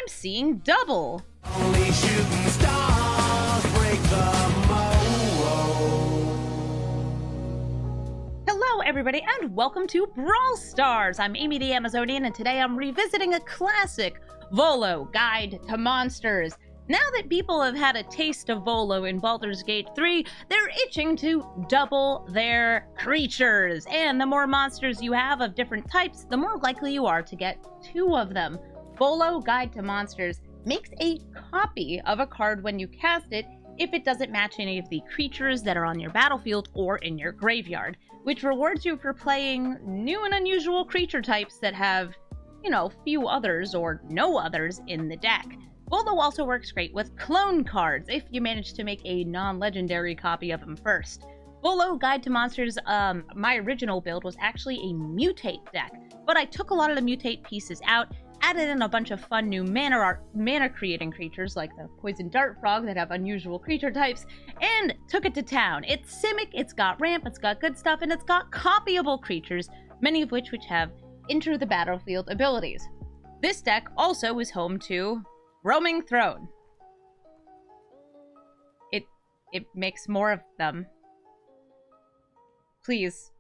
I'm seeing double. Only shooting stars break the mold. Hello, everybody, and welcome to Brawl Stars. I'm Amy the Amazonian, and today I'm revisiting a classic, Volo, Guide to Monsters. Now that people have had a taste of Volo in Baldur's Gate 3, they're itching to double their creatures. And the more monsters you have of different types, the more likely you are to get two of them. Volo, Guide to Monsters makes a copy of a card when you cast it if it doesn't match any of the creatures that are on your battlefield or in your graveyard, which rewards you for playing new and unusual creature types that have, few others or no others in the deck. Volo also works great with clone cards if you manage to make a non-legendary copy of them first. Volo Guide to Monsters, my original build was actually a mutate deck, but I took a lot of the mutate pieces out, added in a bunch of fun new mana creating creatures like the Poison Dart Frog that have unusual creature types, and took it to town. It's Simic, it's got ramp, it's got good stuff, and it's got copyable creatures, many of which have enter the battlefield abilities. This deck also is home to Roaming Throne. It makes more of them. Please,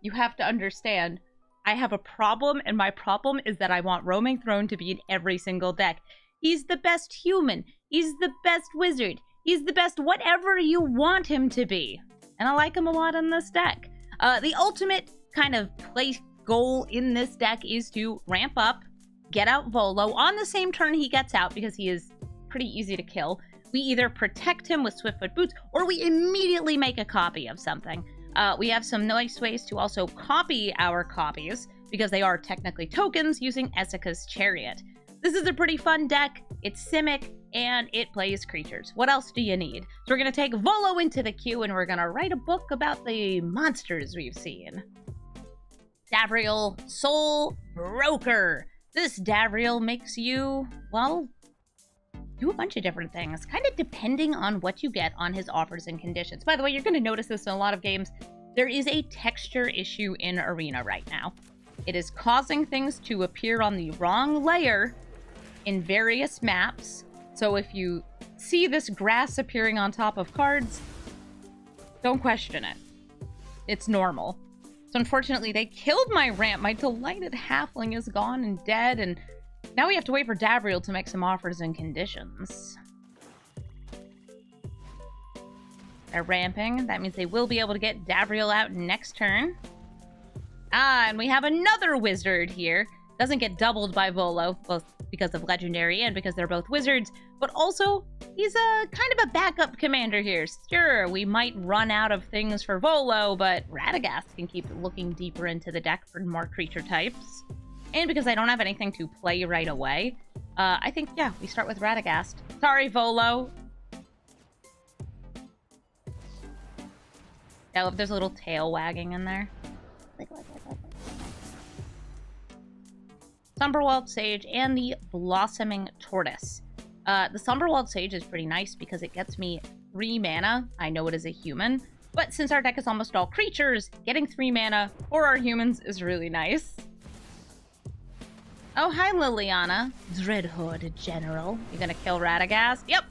you have to understand, I have a problem, and my problem is that I want Roaming Throne to be in every single deck. He's the best human. He's the best wizard. He's the best whatever you want him to be. And I like him a lot in this deck. The ultimate kind of play goal in this deck is to ramp up, get out Volo on the same turn he gets out because he is pretty easy to kill. We either protect him with Swiftfoot Boots or we immediately make a copy of something. We have some nice ways to also copy our copies because they are technically tokens using Essica's Chariot. This is a pretty fun deck. It's Simic and it plays creatures. What else do you need? So we're going to take Volo into the queue and we're going to write a book about the monsters we've seen. Davriel, Soul Broker. This Davriel makes you, well, do a bunch of different things, kind of depending on what you get on his offers and conditions. By the way, you're going to notice this in a lot of games. There is a texture issue in Arena right now. It is causing things to appear on the wrong layer in various maps. So if you see this grass appearing on top of cards, don't question it. It's normal. So unfortunately, they killed my ramp. My delighted halfling is gone and dead, and now we have to wait for Davriel to make some offers and conditions. They're ramping. That means they will be able to get Davriel out next turn. And we have another wizard here. Doesn't get doubled by Volo, both because of legendary and because they're both wizards, but also he's a kind of a backup commander here. Sure, we might run out of things for Volo, but Radagast can keep looking deeper into the deck for more creature types. And because I don't have anything to play right away, I think, yeah, we start with Radagast. Sorry, Volo. I love there's a little tail wagging in there. Somberwald Sage and the Blossoming Tortoise. The Somberwald Sage is pretty nice because it gets me 3 mana. I know it is a human, but since our deck is almost all creatures, getting 3 mana for our humans is really nice. Oh, hi, Liliana. Dreadhood General. You gonna kill Radagast? Yep.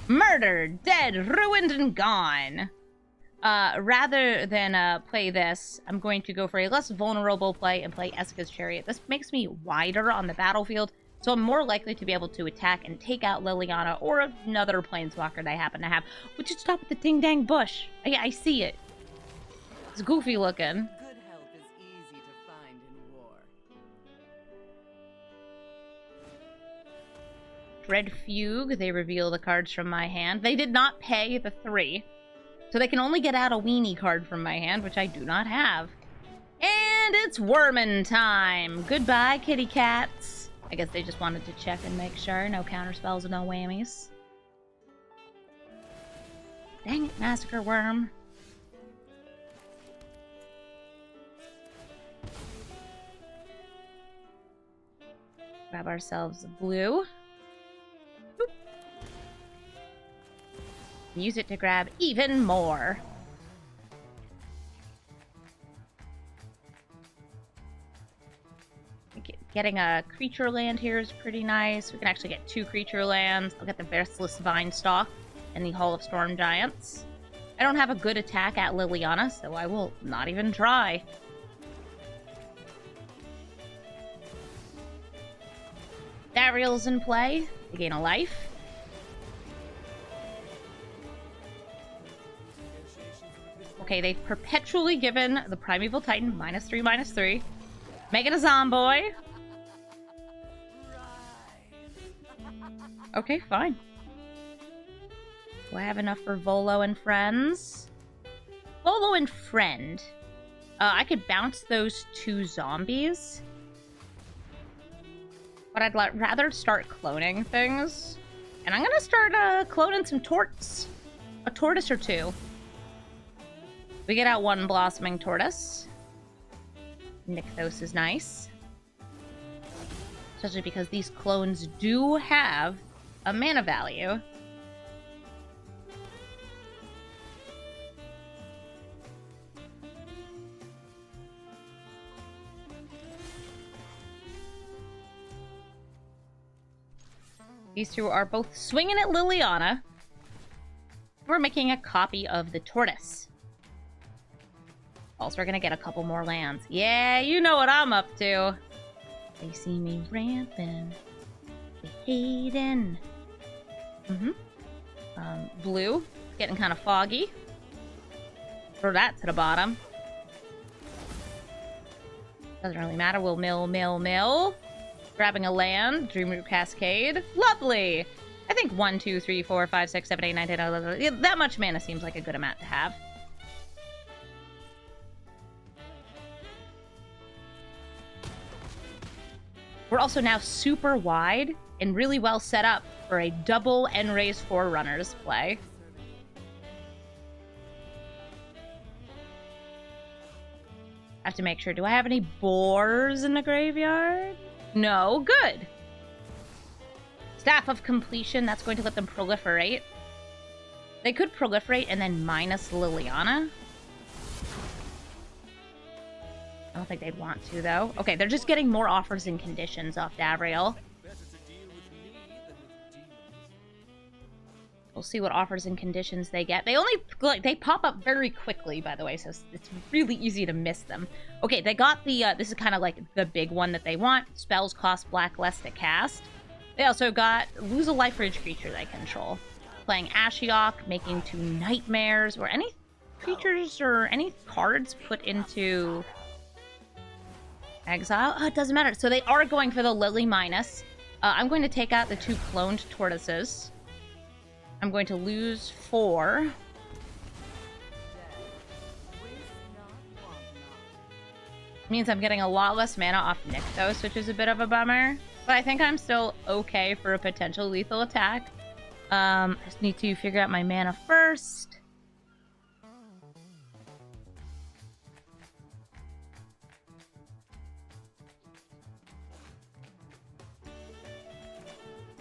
Murdered, dead, ruined, and gone. Rather than play this, I'm going to go for a less vulnerable play and play Essica's Chariot. This makes me wider on the battlefield, so I'm more likely to be able to attack and take out Liliana or another planeswalker that I happen to have. Would you stop at the ding-dang bush? I see it. It's goofy looking. Good help is easy to find in war. Dread Fugue, they reveal the cards from my hand. They did not pay the 3. So they can only get out a weenie card from my hand, which I do not have. And it's Wormin time! Goodbye, kitty cats. I guess they just wanted to check and make sure. No counterspells, no whammies. Dang it, Massacre Worm. Grab ourselves a blue. Use it to grab even more. Getting a creature land here is pretty nice. We can actually get 2 creature lands. I'll get the Restless Vinestalk and the Hall of Storm Giants. I don't have a good attack at Liliana, so I will not even try. Dariel's in play. They gain a life. Okay, they've perpetually given the Primeval Titan -3/-3. Making a Zomboy. Okay, fine. Do I have enough for Volo and Friends? Volo and Friend. I could bounce those 2 zombies. But I'd rather start cloning things. And I'm gonna start cloning some torts. A tortoise or 2. We get out 1 Blossoming Tortoise. Nykthos is nice. Especially because these clones do have a mana value. These 2 are both swinging at Liliana. We're making a copy of the tortoise. Also, we're gonna get a couple more lands. Yeah, you know what I'm up to. They see me ramping. They hating. Blue. Getting kind of foggy. Throw that to the bottom. Doesn't really matter. We'll mill. Grabbing a land. Dreamroot Cascade. Lovely! I think 1, 2, 3, 4, 5, 6, 7, 8, 9, 10, 11. Yeah, that much mana seems like a good amount to have. We're also now super wide and really well set up for a double N-Raise Forerunners play. I have to make sure. Do I have any boars in the graveyard? No. Good. Staff of Completion. That's going to let them proliferate. They could proliferate and then minus Liliana. I don't think they'd want to, though. Okay, they're just getting more offers and conditions off Davriel. We'll see what offers and conditions they get. They only, like, they pop up very quickly, by the way, so it's really easy to miss them. Okay, they got the, this is kind of like the big one that they want. Spells cost black less to cast. They also got lose a life for each creature they control. Playing Ashiok, making 2 Nightmares, or any creatures or any cards put into exile. Oh, it doesn't matter. So they are going for the Lily minus. I'm going to take out the 2 cloned tortoises. I'm going to lose 4. Means I'm getting a lot less mana off Nykthos, which is a bit of a bummer. But I think I'm still okay for a potential lethal attack. I just need to figure out my mana first.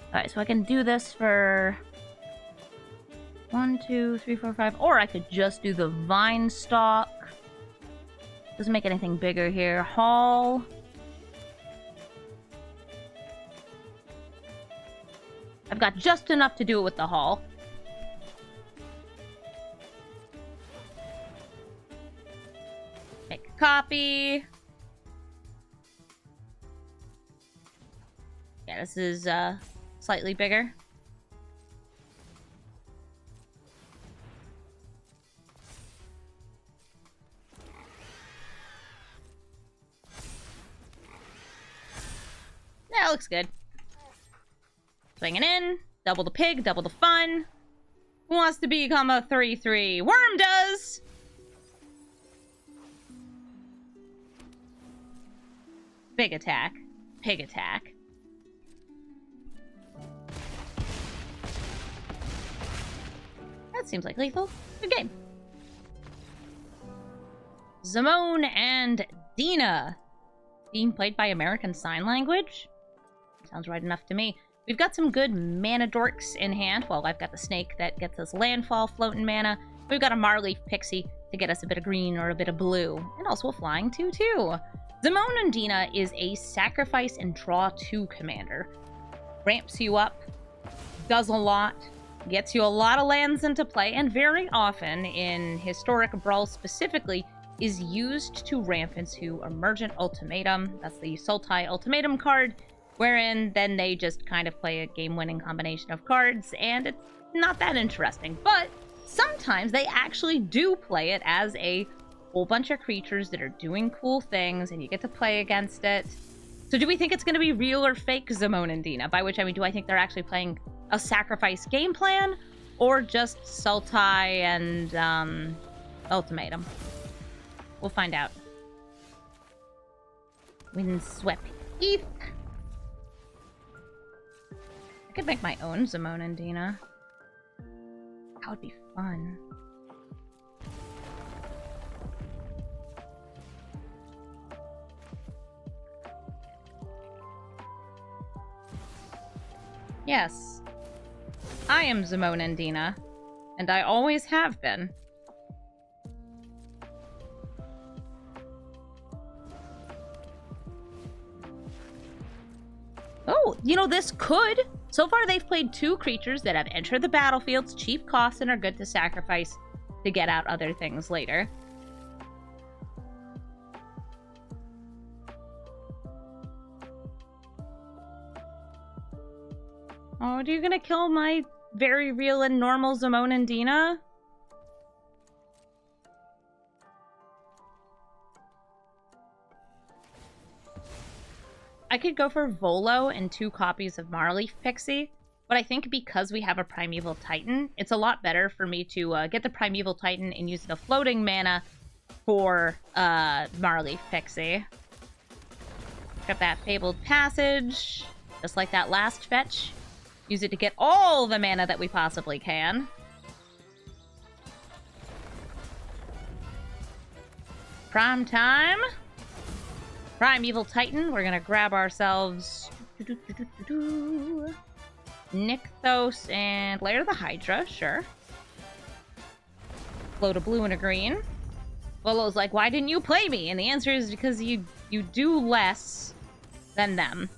Alright, so I can do this for 1, 2, 3, 4, 5. Or I could just do the Vinestalk. Doesn't make anything bigger here. Hall. I've got just enough to do it with the Hall. Make a copy. Yeah, this is slightly bigger. That looks good. Swinging in. Double the pig, double the fun. Who wants to become a 3/3? Worm does! Big attack. Pig attack. That seems like lethal. Good game. Zamone and Dina. Being played by American Sign Language? Sounds right enough to me. We've got some good mana dorks in hand. Well, I've got the snake that gets us landfall floating mana. We've got a Marleaf Pixie to get us a bit of green or a bit of blue. And also a flying 2/2. Dina is a sacrifice and draw 2 commander. Ramps you up, does a lot, gets you a lot of lands into play, and very often, in historic Brawl specifically, is used to ramp into Emergent Ultimatum. That's the Sultai Ultimatum card, wherein then they just kind of play a game-winning combination of cards, and it's not that interesting. But sometimes they actually do play it as a whole bunch of creatures that are doing cool things, and you get to play against it. So do we think it's going to be real or fake Dina? By which I mean, do I think they're actually playing a sacrifice game plan, or just Sultai and Ultimatum? We'll find out. Windswept Heath. I could make my own Dina. That would be fun. Yes. I am Dina, and I always have been. Oh, you know, this could. So far, they've played 2 creatures that have entered the battlefields, cheap costs, and are good to sacrifice to get out other things later. Oh, are you gonna kill my very real and normal Dina? I could go for Volo and 2 copies of Marleaf Pixie, but I think because we have a Primeval Titan, it's a lot better for me to get the Primeval Titan and use the floating mana for Marleaf Pixie. Got that Fabled Passage, just like that last fetch. Use it to get all the mana that we possibly can. Prime time. Primeval Titan. We're gonna grab ourselves Nykthos and Lair of the Hydra, sure. Float a blue and a green. Volo's like, why didn't you play me? And the answer is because you do less than them.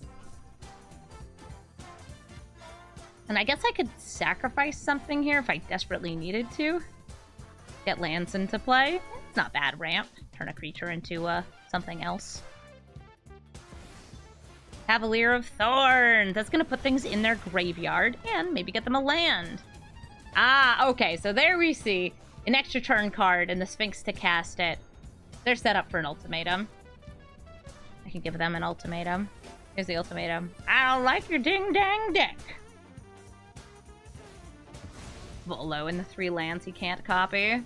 And I guess I could sacrifice something here if I desperately needed to. Get lands into play. It's not bad ramp. Turn a creature into something else. Cavalier of Thorns. That's going to put things in their graveyard and maybe get them a land. Ah, okay. So there we see an extra turn card and the Sphinx to cast it. They're set up for an ultimatum. I can give them an ultimatum. Here's the ultimatum. I don't like your ding-dang deck. Volo and the 3 lands he can't copy.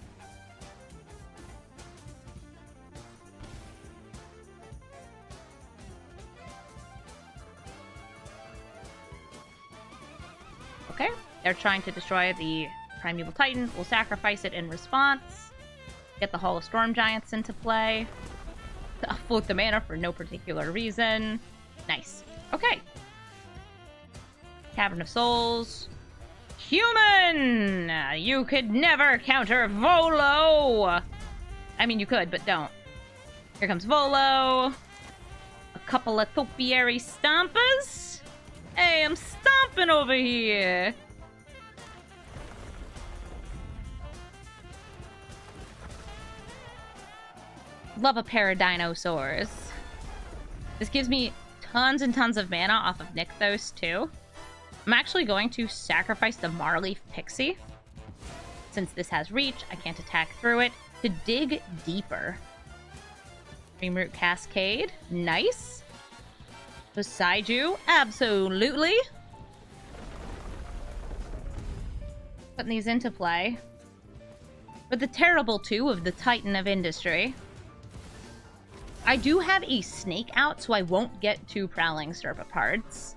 Okay, they're trying to destroy the Primeval Titan. We'll sacrifice it in response. Get the Hall of Storm Giants into play. Float the mana for no particular reason. Nice. Okay. Cavern of Souls. Human! You could never counter Volo! I mean, you could, but don't. Here comes Volo. A couple of topiary stompers. Hey, I'm stomping over here! Love a pair of dinosaurs. This gives me tons and tons of mana off of Nykthos, too. I'm actually going to sacrifice the Marleaf Pixie. Since this has reach, I can't attack through it. To dig deeper. Dreamroot Cascade. Nice. Beside you. Absolutely. Putting these into play. With the terrible 2 of the Titan of Industry. I do have a Snake out, so I won't get 2 Prowling Serpa cards.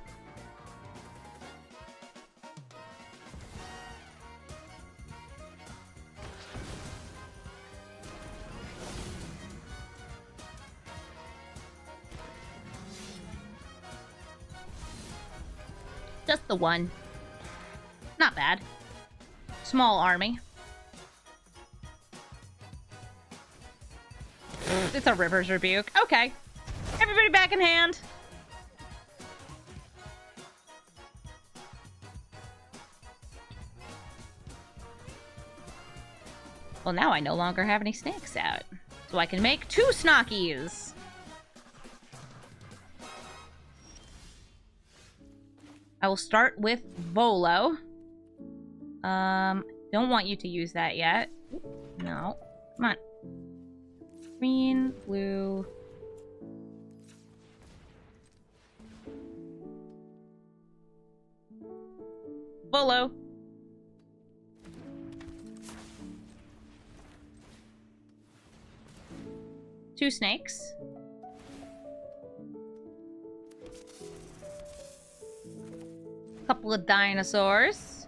Just the 1. Not bad. Small army. It's a River's Rebuke. Okay. Everybody back in hand. Well, now I no longer have any snakes out. So I can make 2 Snockies. I will start with Volo. Don't want you to use that yet. No. Come on. Green, blue. Volo. Two snakes. Couple of dinosaurs.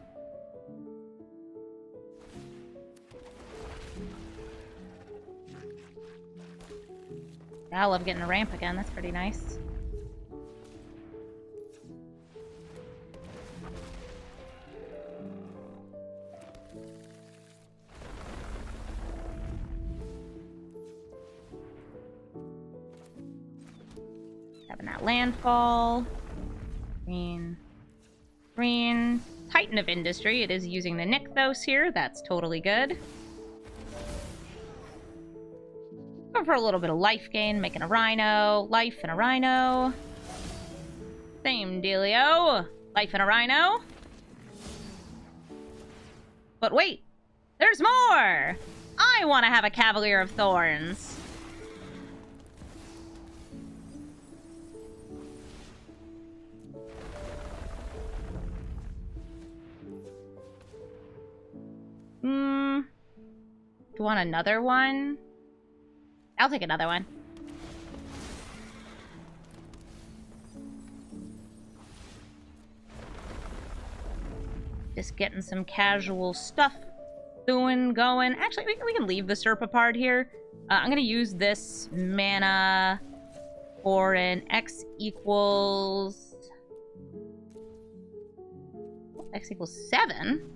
I love getting a ramp again. That's pretty nice. Having that landfall. Green. Green. Titan of Industry. It is using the Nykthos here. That's totally good. Go for a little bit of life gain, making a rhino. Life and a rhino. Same dealio. Life and a rhino. But wait! There's more! I want to have a Cavalier of Thorns. Do you want another one? I'll take another one. Just getting some casual stuff going. Actually, we can leave the Serpapard here. I'm going to use this mana for an X equals 7.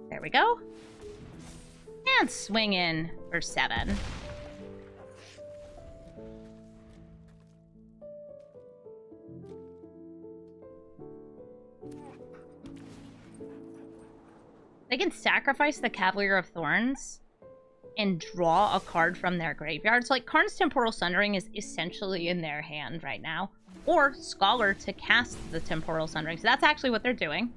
There we go. And swing in for 7. They can sacrifice the Cavalier of Thorns and draw a card from their graveyard. So, like, Karn's Temporal Sundering is essentially in their hand right now. Or Scholar to cast the Temporal Sundering. So that's actually what they're doing.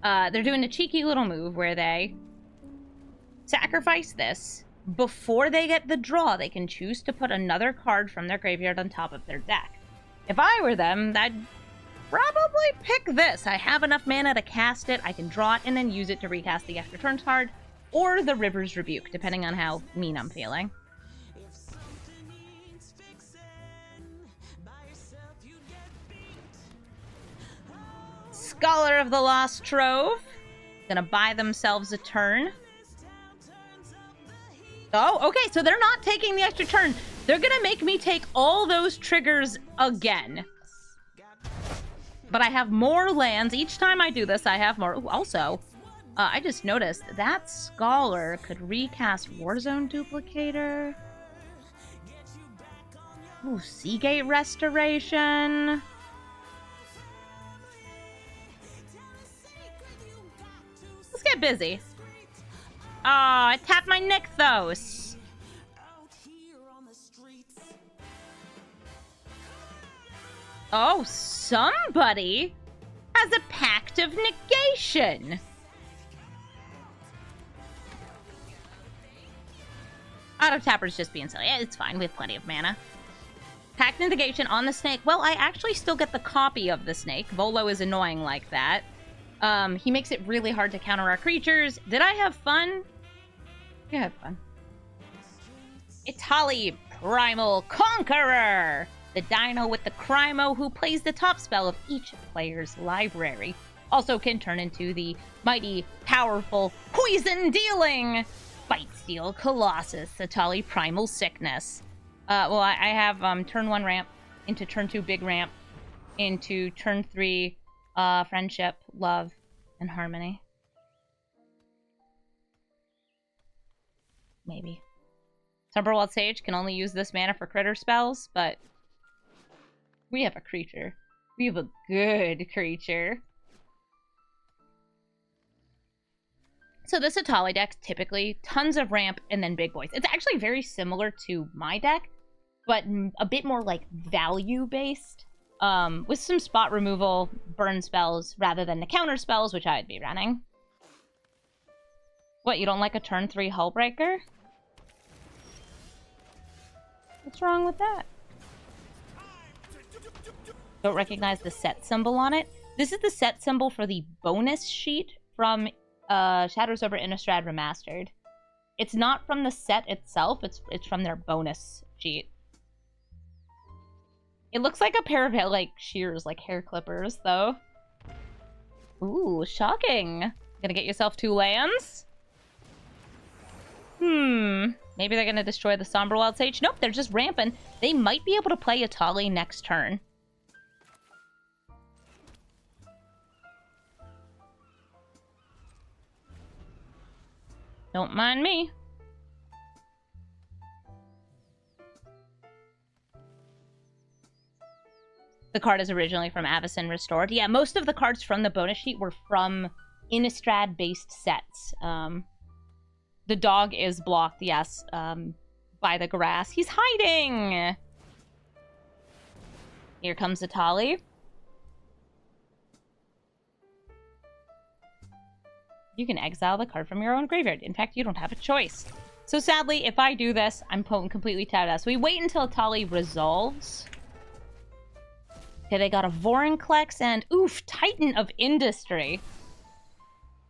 They're doing a cheeky little move where they sacrifice this. Before they get the draw, they can choose to put another card from their graveyard on top of their deck. If I were them, I'd probably pick this. I have enough mana to cast it, I can draw it, and then use it to recast the extra turn card, or the River's Rebuke, depending on how mean I'm feeling. Scholar of the Lost Trove. Gonna buy themselves a turn. Oh, okay, so they're not taking the extra turn. They're gonna make me take all those triggers again. But I have more lands. Each time I do this, I have more. Ooh, also, I just noticed that Scholar could recast Warzone Duplicator. Ooh, Seagate Restoration. Let's get busy. Oh, I tapped my Nykthos. Oh, somebody has a Pact of Negation. Auto Tapper's just being silly. Yeah, it's fine. We have plenty of mana. Pact of Negation on the snake. Well, I actually still get the copy of the snake. Volo is annoying like that. He makes it really hard to counter our creatures. Did I have fun? Yeah, I had fun. Itali, Primal Conqueror! The dino with the Crimo who plays the top spell of each player's library. Also can turn into the mighty, powerful, poison-dealing Bite Steel Colossus, Itali Primal Sickness. Well, I have turn 1 ramp into turn 2 big ramp into turn 3 friendship, love, and harmony. Maybe. Summerwald Sage can only use this mana for critter spells, but we have a creature. We have a good creature. So this Atali deck, typically, tons of ramp and then big boys. It's actually very similar to my deck, but a bit more like value-based, with some spot removal burn spells rather than the counter spells, which I'd be running. What, you don't like a turn 3 Hullbreaker? What's wrong with that? Don't recognize the set symbol on it? This is the set symbol for the bonus sheet from Shadows over Innistrad Remastered. It's not from the set itself, it's from their bonus sheet. It looks like a pair of, like, shears, like hair clippers, though. Ooh, shocking. Gonna get yourself 2 lands? Maybe they're gonna destroy the Somberwild Sage? Nope, they're just ramping. They might be able to play Atali next turn. Don't mind me. The card is originally from Avacyn Restored. Yeah, most of the cards from the bonus sheet were from Innistrad-based sets. The dog is blocked, yes, by the grass. He's hiding! Here comes Atali. You can exile the card from your own graveyard. In fact, you don't have a choice. So sadly, if I do this, I'm completely tapped out. So we wait until Atali resolves. Okay, they got a Vorinclex and, oof, Titan of Industry.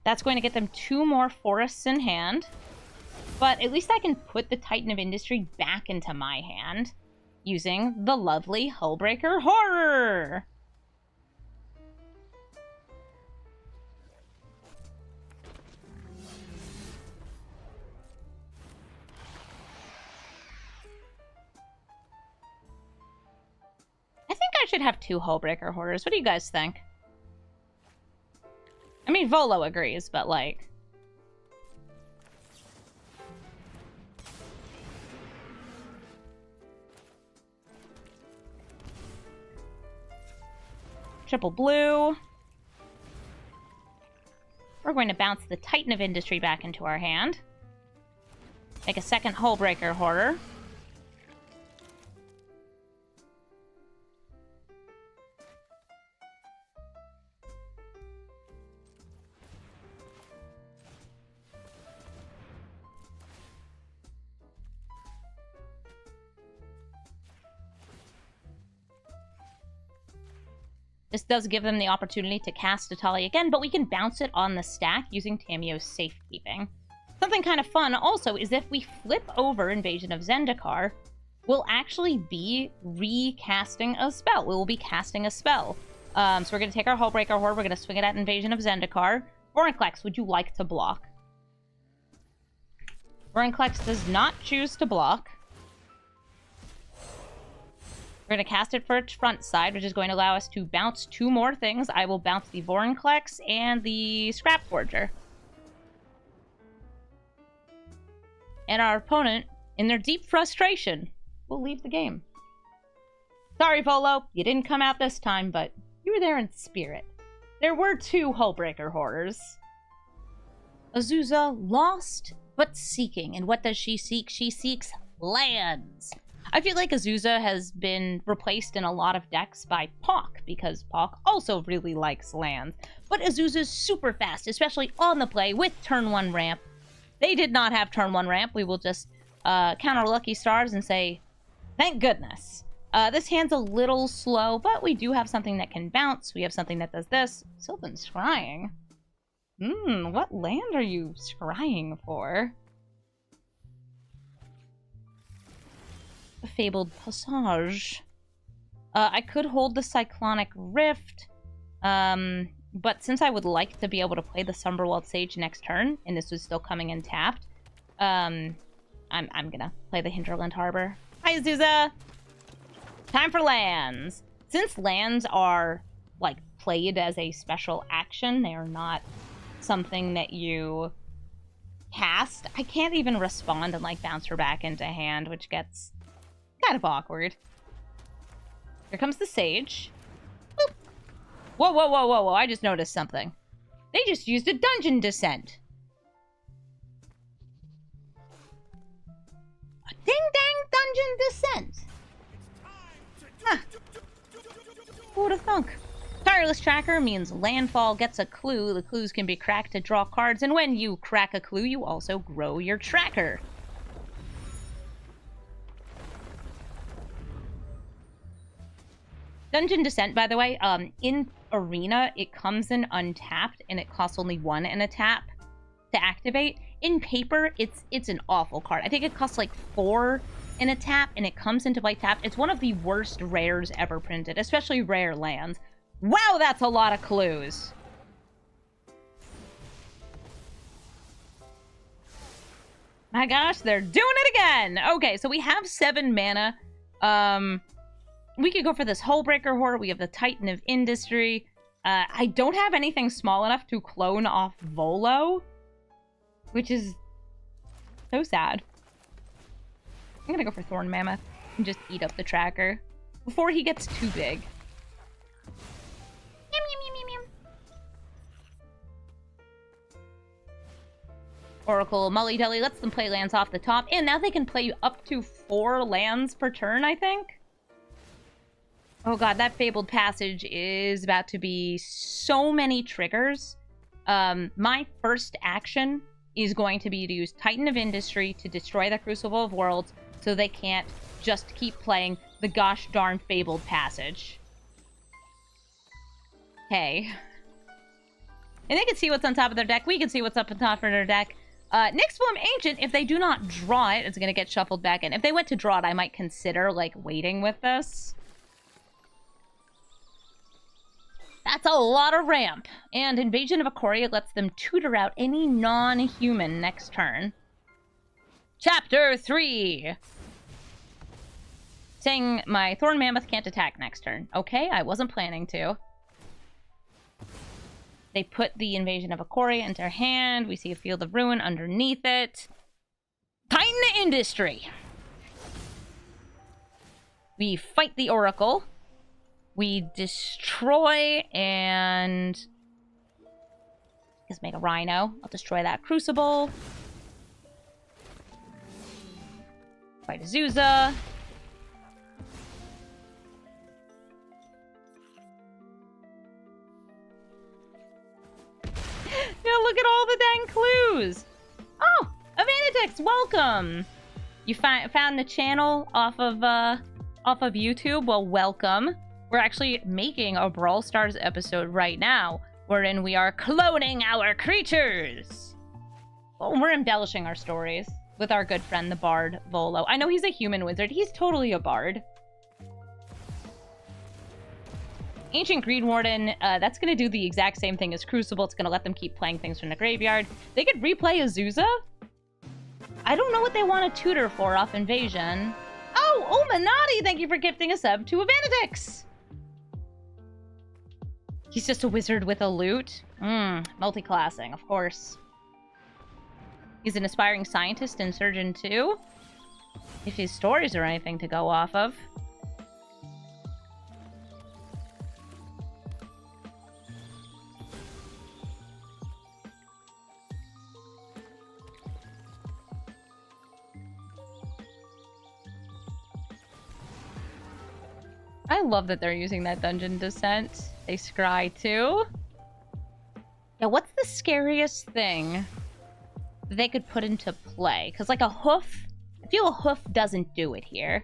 That's going to get them 2 more forests in hand. But at least I can put the Titan of Industry back into my hand using the lovely Hullbreaker Horror. I think I should have 2 Hullbreaker Horrors. What do you guys think? I mean, Volo agrees, but like... Triple blue. We're going to bounce the Titan of Industry back into our hand. Make a second Hullbreaker Horror. This does give them the opportunity to cast Atali again, but we can bounce it on the stack using Tamio's Safekeeping. Something kind of fun also is if we flip over Invasion of Zendikar, we'll actually be recasting a spell. We will be casting a spell. So we're going to take our Hullbreaker Horde, we're going to swing it at Invasion of Zendikar. Vorinclex, would you like to block? Vorinclex does not choose to block. We're going to cast it for its front side, which is going to allow us to bounce 2 more things. I will bounce the Vorinclex and the Scrap Forger. And our opponent, in their deep frustration, will leave the game. Sorry, Volo, you didn't come out this time, but you were there in spirit. There were 2 Hullbreaker Horrors. Azusa, lost but seeking. And what does she seek? She seeks lands. I feel like Azusa has been replaced in a lot of decks by Pawk, because Pawk also really likes lands. But Azusa's super fast, especially on the play with turn 1 ramp. They did not have turn 1 ramp. We will just count our lucky stars and say, thank goodness. This hand's a little slow, but we do have something that can bounce. We have something that does this. Sylvan Scrying. What land are you scrying for? Fabled Passage. I could hold the Cyclonic Rift, but since I would like to be able to play the Somberwild Sage next turn, and this was still coming in tapped, I'm gonna play the Hinterland Harbor. Hi, Azusa! Time for lands! Since lands are, like, played as a special action, they are not something that you cast, I can't even respond and, like, bounce her back into hand, which gets kind of awkward. Here comes the Sage. Boop. Whoa, whoa, whoa, whoa, whoa, I just noticed something. They just used a Dungeon Descent. A ding-dang Dungeon Descent. Huh. Who would have thunk? Tireless Tracker means landfall gets a clue. The clues can be cracked to draw cards, and when you crack a clue, you also grow your tracker. Dungeon Descent, by the way, in Arena, it comes in untapped, and it costs only 1 and a tap to activate. In Paper, it's an awful card. I think it costs like 4 and a tap, and it comes into white tap. It's one of the worst rares ever printed, especially rare lands. Wow, that's a lot of clues. My gosh, they're doing it again. Okay, so we have 7 mana. We could go for this Hullbreaker Horde. We have the Titan of Industry. I don't have anything small enough to clone off Volo, which is so sad. I'm gonna go for Thorn Mammoth and just eat up the tracker before he gets too big. Oracle Mully Dully lets them play lands off the top, and now they can play up to 4 lands per turn, I think. Oh god, that Fabled Passage is about to be so many triggers. My first action is going to be to use Titan of Industry to destroy the Crucible of Worlds so they can't just keep playing the gosh darn Fabled Passage. Okay. And they can see what's on top of their deck. We can see what's up on top of their deck. Nyxbloom Ancient, if they do not draw it, it's going to get shuffled back in. If they went to draw it, I might consider, like, waiting with this. That's a lot of ramp. And Invasion of Ikoria lets them tutor out any non-human next turn. Chapter 3! Saying my Thorn Mammoth can't attack next turn. Okay, I wasn't planning to. They put the Invasion of Ikoria into their hand. We see a Field of Ruin underneath it. Titan Industry! We fight the Oracle. We destroy and... Let's make a Rhino. I'll destroy that Crucible. Fight Azusa. Yeah, look at all the dang clues! Oh! Avanitix, welcome! You found the channel off of YouTube? Well, welcome. We're actually making a Brawl Stars episode right now, wherein we are cloning our creatures! Well, we're embellishing our stories with our good friend, the Bard, Volo. I know he's a human wizard. He's totally a bard. Ancient Green Warden, that's going to do the exact same thing as Crucible. It's going to let them keep playing things from the graveyard. They could replay Azusa. I don't know what they want to tutor for off Invasion. Oh, Illuminati, thank you for gifting a sub to Avanitix. He's just a wizard with a loot. Multi-classing, of course. He's an aspiring scientist and surgeon too. If his stories are anything to go off of. I love that they're using that Dungeon Descent. They scry too. Yeah, what's the scariest thing they could put into play? Because like a hoof, I feel a hoof doesn't do it here.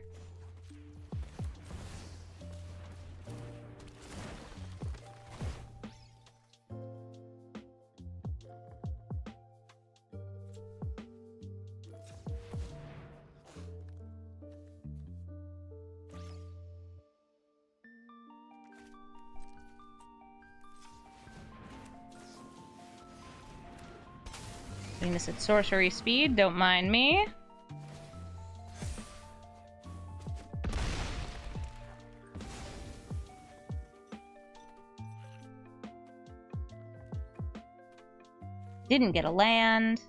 Putting this at sorcery speed, don't mind me. Didn't get a land.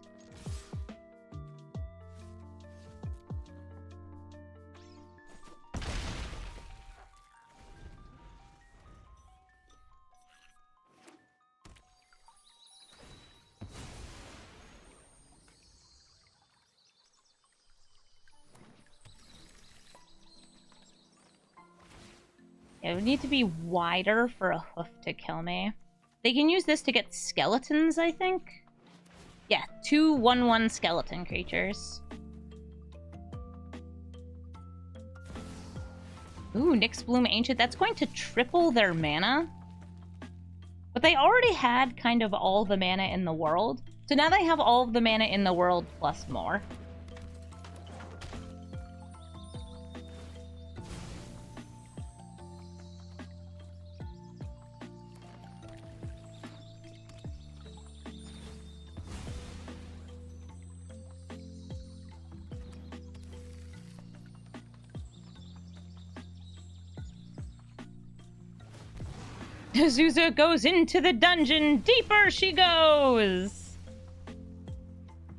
It would need to be wider for a hoof to kill me. They can use this to get skeletons, I think. Yeah, 2 1/1 skeleton creatures. Ooh, Nyx Bloom Ancient. That's going to triple their mana. But they already had kind of all the mana in the world. So now they have all of the mana in the world plus more. Azusa goes into the dungeon. Deeper she goes.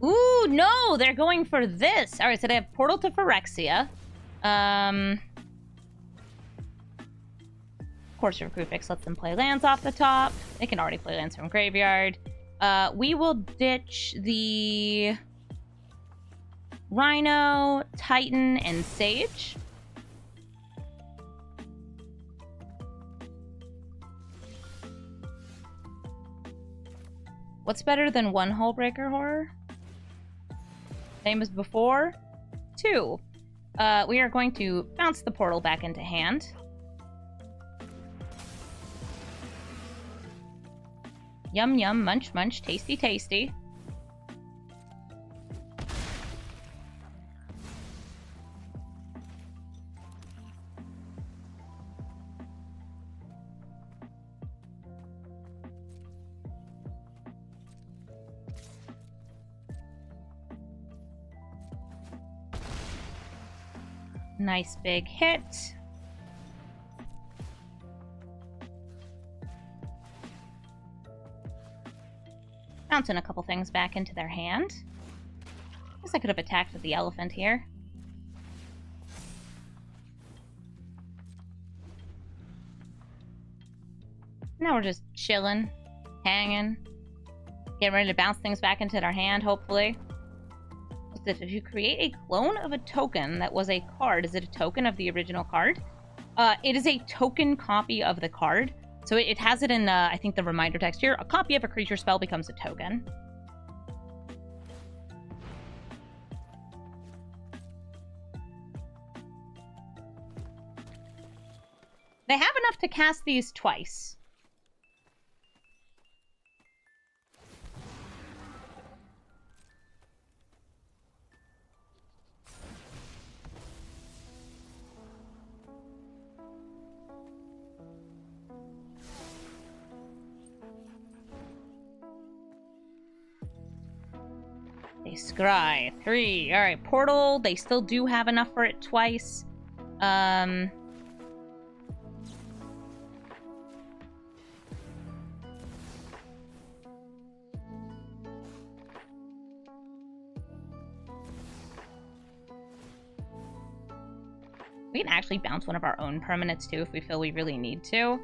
Ooh, no, they're going for this. All right, so they have Portal to Phyrexia. Of course, your crew fix lets them play lands off the top. They can already play lands from graveyard. We will ditch the Rhino, Titan, and Sage. What's better than 1 Hullbreaker Horror? Same as before. 2. We are going to bounce the portal back into hand. Yum yum, munch munch, tasty tasty. Nice big hit. Bouncing a couple things back into their hand. Guess I could have attacked with the elephant here. Now we're just chilling, hanging, getting ready to bounce things back into their hand, hopefully. If you create a clone of a token that was a card, is it a token of the original card? It is a token copy of the card. So it has it in, I think, the reminder text here. A copy of a creature spell becomes a token. They have enough to cast these twice. They scry. 3. Alright, Portal. They still do have enough for it twice. We can actually bounce one of our own permanents too if we feel we really need to.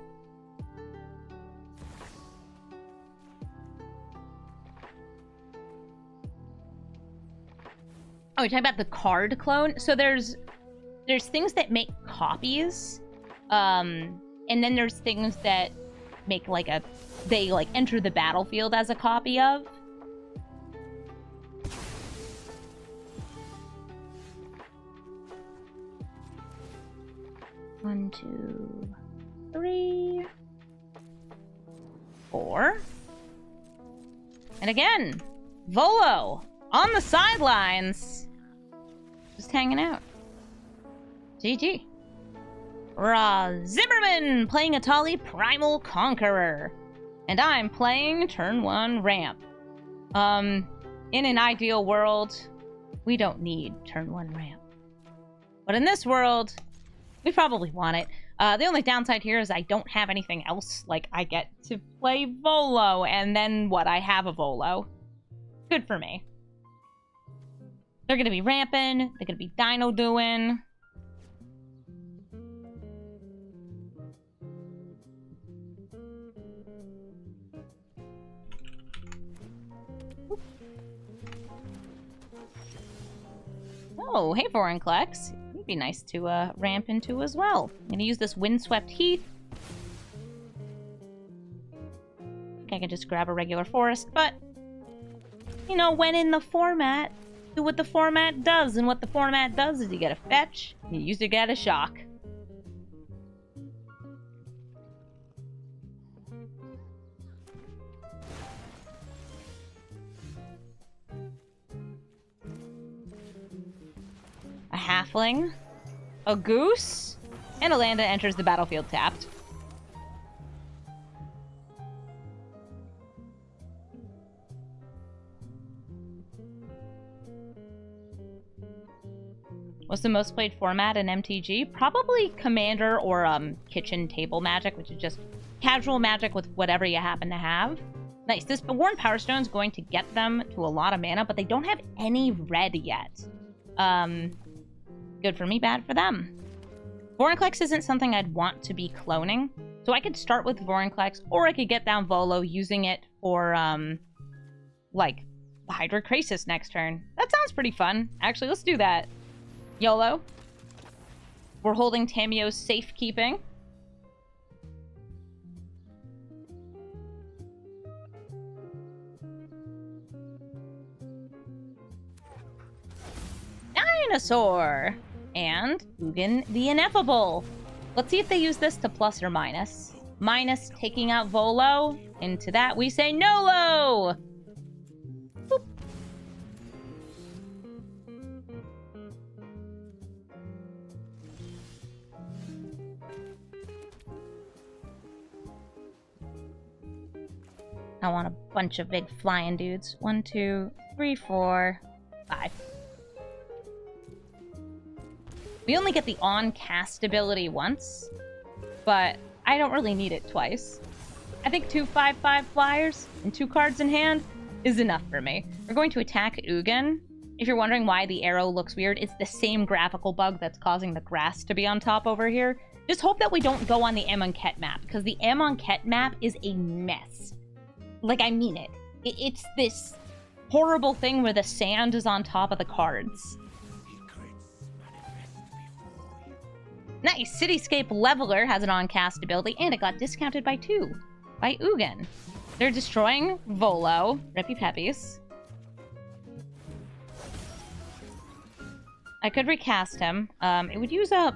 Oh, you're talking about the card clone? So there's things that make copies, and then there's things that make they enter the battlefield as a copy of. One, 2, 3, 4. And again, Volo on the sidelines. Just hanging out. GG. Zimmerman playing Atali Primal Conqueror. And I'm playing turn 1 ramp. In an ideal world, we don't need turn 1 ramp. But in this world, we probably want it. The only downside here is I don't have anything else. Like, I get to play Volo, and then what? I have a Volo. Good for me. They're gonna be ramping. They're gonna be dino doing. Oh, hey, Foreign Klex. Be nice to ramp into as well. I'm gonna use this Windswept Heath. I can just grab a regular forest, but you know, when in the format, do what the format does, and what the format does is you get a fetch, you usually get a shock. A halfling, a goose, and a land that enters the battlefield tapped. What's the most played format in MTG? Probably Commander or Kitchen Table Magic, which is just casual magic with whatever you happen to have. Nice. This Worn Power Stone is going to get them to a lot of mana, but they don't have any red yet. Good for me, bad for them. Vorinclex isn't something I'd want to be cloning, so I could start with Vorinclex, or I could get down Volo using it for, like, Hydrocrisis next turn. That sounds pretty fun. Actually, let's do that. YOLO. We're holding Tamio's safekeeping. Dinosaur! And Ugin the Ineffable. Let's see if they use this to plus or minus. Minus taking out Volo. Into that we say NOLO! Boop. I want a bunch of big flying dudes. 1, 2, 3, 4, 5. We only get the on-cast ability once, but I don't really need it twice. I think 2 5/5 flyers and 2 cards in hand is enough for me. We're going to attack Ugin. If you're wondering why the arrow looks weird, it's the same graphical bug that's causing the grass to be on top over here. Just hope that we don't go on the Amonkhet map, because the Amonkhet map is a mess. Like, I mean it. It's this horrible thing where the sand is on top of the cards. Nice! Cityscape Leveler has an on-cast ability, and it got discounted by 2. By Ugin. They're destroying Volo. Rippy Peppies. I could recast him. It would use up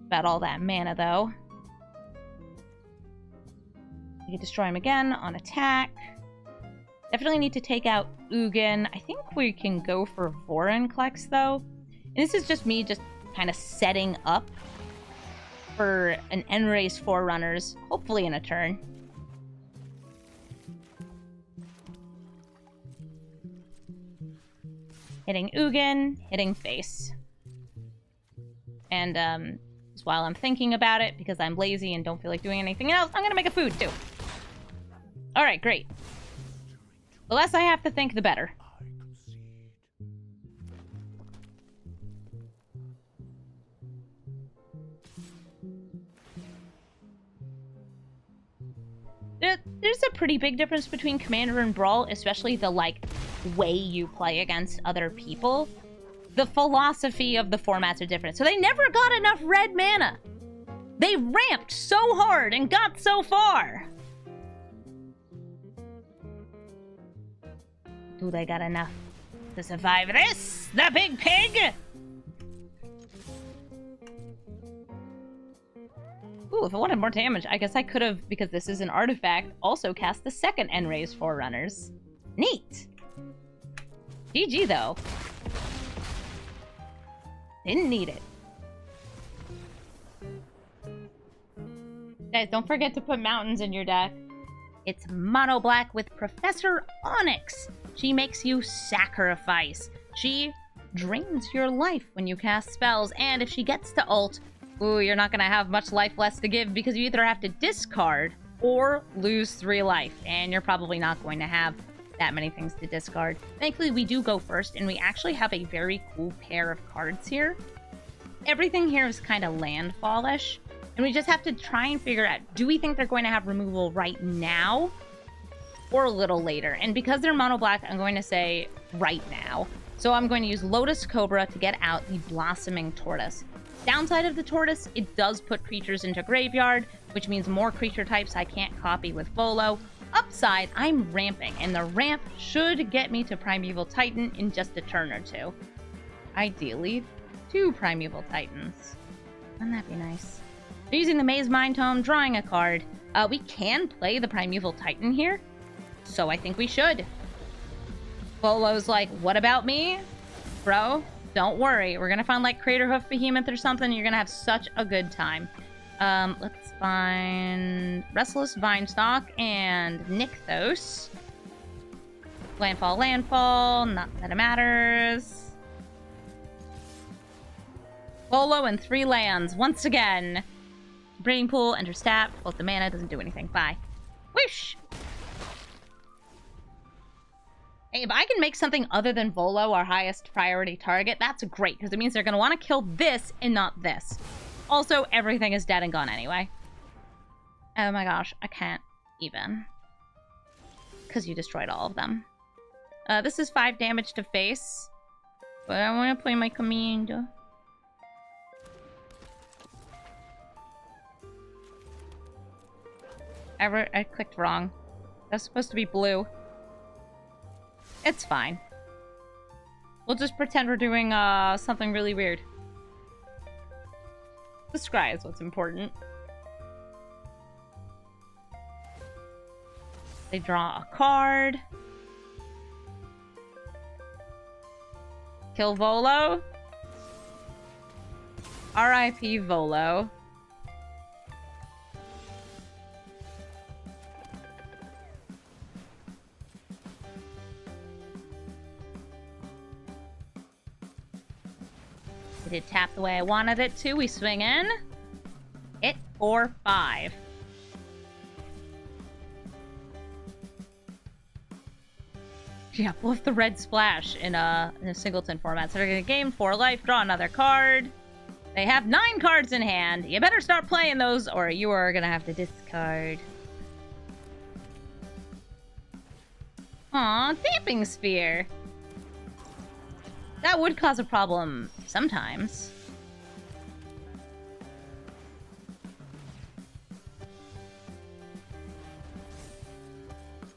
about all that mana, though. We could destroy him again on attack. Definitely need to take out Ugin. I think we can go for Vorinclex, though. And this is just me just kind of setting up for an End-Race Forerunners, hopefully in a turn. Hitting Ugin, hitting face. And just while I'm thinking about it, because I'm lazy and don't feel like doing anything else, I'm gonna make a food too. Alright, great. The less I have to think, the better. There's a pretty big difference between Commander and Brawl, especially the, like, way you play against other people. The philosophy of the formats are different. So they never got enough red mana. They ramped so hard and got so far. Do they got enough to survive this? The big pig? Ooh, if I wanted more damage, I guess I could have, because this is an artifact, also cast the second End-Race Forerunners. Neat! GG, though. Didn't need it. Guys, don't forget to put mountains in your deck. It's mono black with Professor Onyx. She makes you sacrifice. She drains your life when you cast spells, and if she gets to ult, ooh, you're not gonna have much life left to give because you either have to discard or lose 3 life, and you're probably not going to have that many things to discard. Thankfully, we do go first, and we actually have a very cool pair of cards here. Everything here is kind of landfallish, and we just have to try and figure out, do we think they're going to have removal right now or a little later? And because they're mono black, I'm going to say right now. So I'm going to use Lotus Cobra to get out the Blossoming Tortoise. Downside of the Tortoise, it does put creatures into graveyard, which means more creature types I can't copy with Volo. Upside, I'm ramping, and the ramp should get me to Primeval Titan in just a turn or two. Ideally, 2 Primeval Titans. Wouldn't that be nice? Using the Maze Mind Tome, drawing a card. We can play the Primeval Titan here, so I think we should. Volo's like, what about me? Bro, don't worry. We're gonna find like Craterhoof Behemoth or something. You're gonna have such a good time. Let's find Restless Vinestalk and Nykthos. Landfall, not that it matters. Volo and 3 lands, once again. Breeding Pool, enter stat, both the mana, doesn't do anything. Bye. Whoosh! Hey, if I can make something other than Volo our highest priority target, that's great, because it means they're going to want to kill this and not this. Also, everything is dead and gone anyway. Oh my gosh, I can't even. Because you destroyed all of them. This is 5 damage to face. But I want to play my command. I clicked wrong. That's supposed to be blue. It's fine. We'll just pretend we're doing something really weird. The scry is what's important. They draw a card. Kill Volo. R.I.P. Volo. Did tap the way I wanted it to. We swing in. Hit for 5. Yeah, both the red splash in a singleton format. So they're gonna gain 4 life, draw another card. They have 9 cards in hand. You better start playing those, or you are gonna have to discard. Aw, Damping Sphere. That would cause a problem sometimes.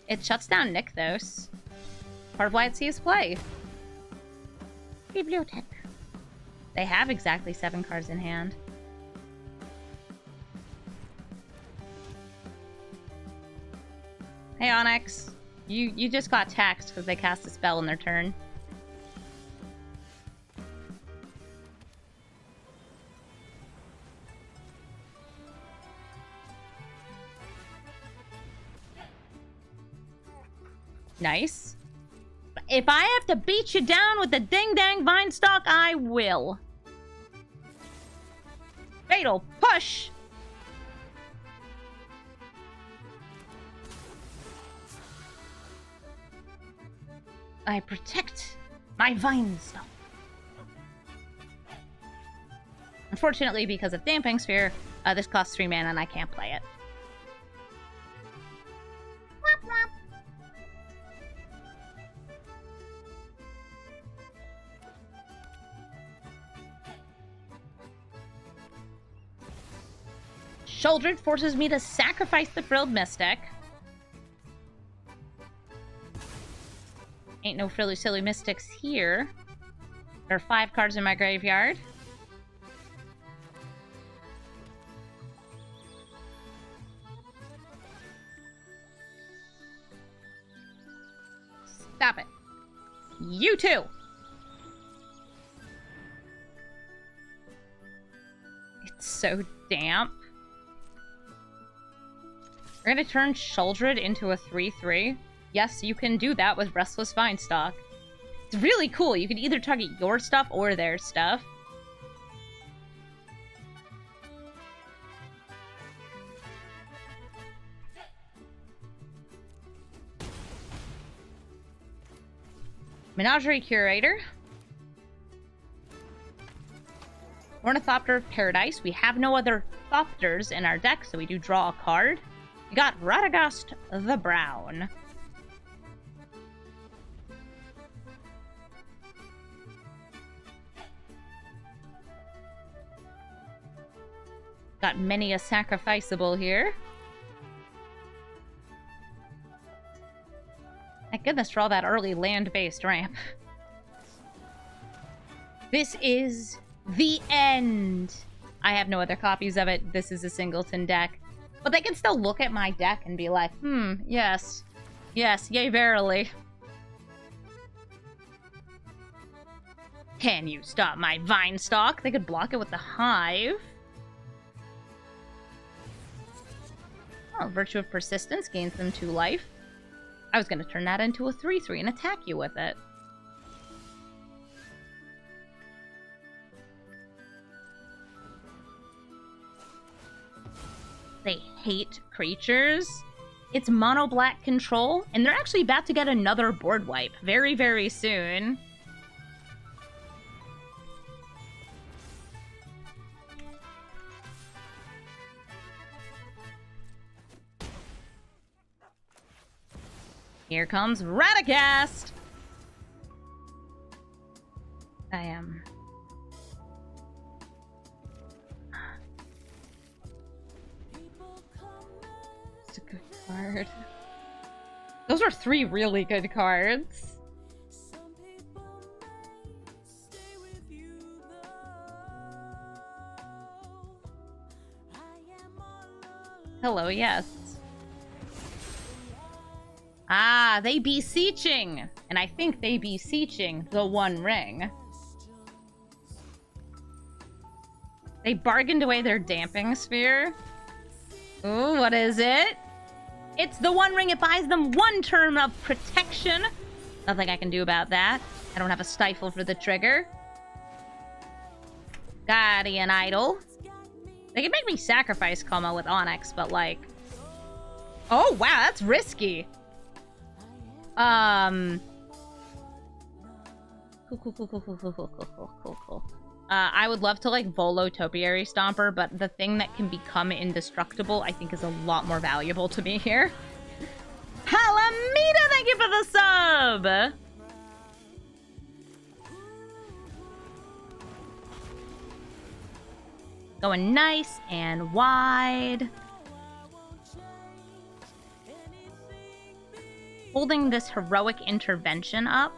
It shuts down Nykthos. Part of why it sees play. Bibliotech. They have exactly 7 cards in hand. Hey Onyx. You just got taxed because they cast a spell in their turn. Nice. If I have to beat you down with the ding-dang Vinestalk, I will. Fatal Push! I protect my Vinestalk. Unfortunately, because of Damping Sphere, this costs 3 mana and I can't play it. Womp womp. Sheoldred forces me to sacrifice the Frilled Mystic. Ain't no frilly silly mystics here. There are 5 cards in my graveyard. Stop it. You too! It's so damp. We're gonna turn Sheoldred into a 3/3. Yes, you can do that with Restless Vinestalk. It's really cool. You can either target your stuff or their stuff. Menagerie Curator. Ornithopter of Paradise. We have no other Thopters in our deck, so we do draw a card. We got Radagast the Brown. Got many a sacrificeable here. Thank goodness for all that early land-based ramp. This is the end. I have no other copies of it. This is a singleton deck. But they can still look at my deck and be like, yes. Yes, yea verily. Can you stop my vine stalk? They could block it with the hive. Oh, Virtue of Persistence gains them 2 life. I was going to turn that into a 3/3 and attack you with it. They hate creatures. It's mono black control, and they're actually about to get another board wipe very, very soon. Here comes Radicast! I am... It's a good card. Those are 3 really good cards. Hello, yes. Ah, they beseeching! And I think they beseeching the One Ring. They bargained away their Damping Sphere. Ooh, what is it? It's the One Ring. It buys them 1 turn of protection. Nothing I can do about that. I don't have a Stifle for the trigger. Guardian Idol. They can make me sacrifice Coma with Onyx, but like... Oh, wow, that's risky. Cool. I would love to, like, Volo Topiary Stomper, but the thing that can become indestructible, I think, is a lot more valuable to me here. Halamita, thank you for the sub! Going nice and wide. Holding this Heroic Intervention up.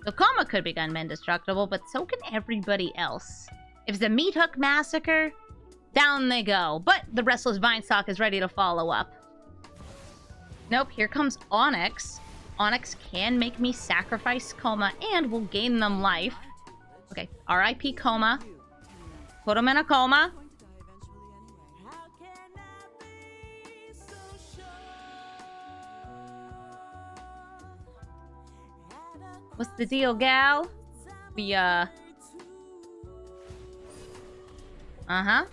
The Coma could become indestructible, but so can everybody else. If it's a Meat Hook Massacre, down they go. But the Restless Vinestalk is ready to follow up. Nope, here comes Onyx. Onyx can make me sacrifice Coma and will gain them life. Okay, RIP Coma. Put him in a coma. What's the deal, gal? We, Uh-huh.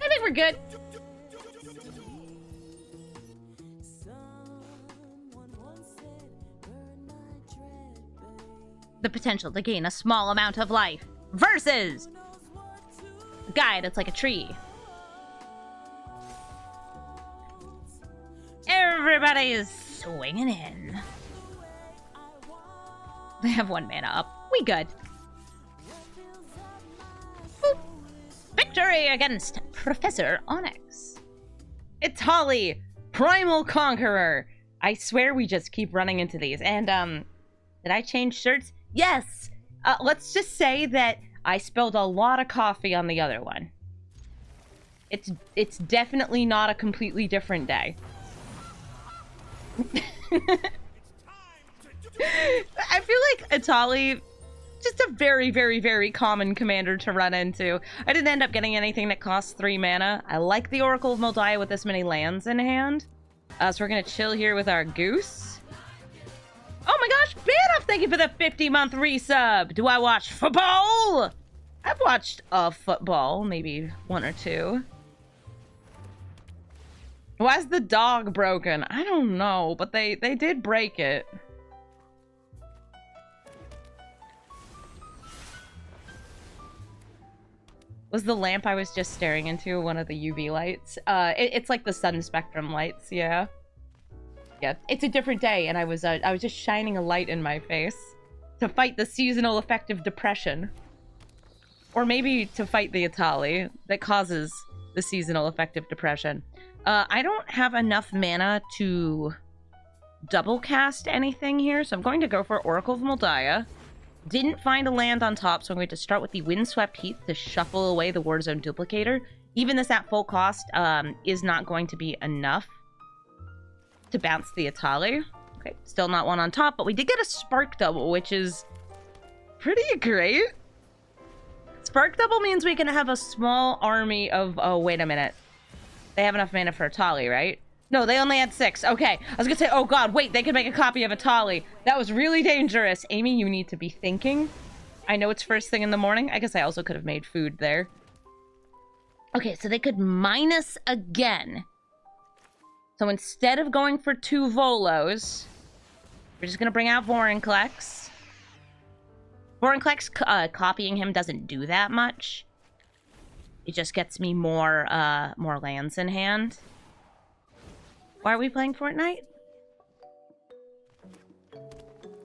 I think we're good. The potential to gain a small amount of life versus a guy that's like a tree. Everybody is swinging in. They have 1 mana up. We good. Boop. Victory against Professor Onyx. It's Holly, Primal Conqueror. I swear we just keep running into these. And, did I change shirts? Yes! Let's just say that I spilled a lot of coffee on the other one. It's definitely not a completely different day. I feel like Atali, just a very, very, very common commander to run into. I didn't end up getting anything that costs 3 mana. I like the Oracle of Moldiah with this many lands in hand. So we're gonna chill here with our Goose. Oh my gosh, Banoff, thank you for the 50-month resub. Do I watch football? I've watched football, maybe 1 or 2. Why is the dog broken? I don't know, but they did break it. Was the lamp I was just staring into one of the UV lights? It's like the sun spectrum lights, yeah. Yeah, it's a different day, and I was just shining a light in my face to fight the seasonal effect of depression. Or maybe to fight the Atali that causes the seasonal effect of depression. I don't have enough mana to double cast anything here, so I'm going to go for Oracle of Moldiah. Didn't find a land on top, so I'm going to start with the Windswept Heath to shuffle away the Warzone Duplicator. Even this at full cost is not going to be enough to bounce the Atali. Okay, still not one on top, but we did get a Spark Double, which is pretty great. Spark Double means we can have a small army of... Oh, wait a minute. They have enough mana for Atali, right? No, they only had 6. Okay, I was gonna say, oh god, wait, they could make a copy of Atali. That was really dangerous. Amy, you need to be thinking. I know it's first thing in the morning. I guess I also could have made food there. Okay, so they could minus again. So instead of going for 2 Volos, we're just gonna bring out Vorinclex. Vorinclex, copying him doesn't do that much. It just gets me more lands in hand. Why are we playing Fortnite?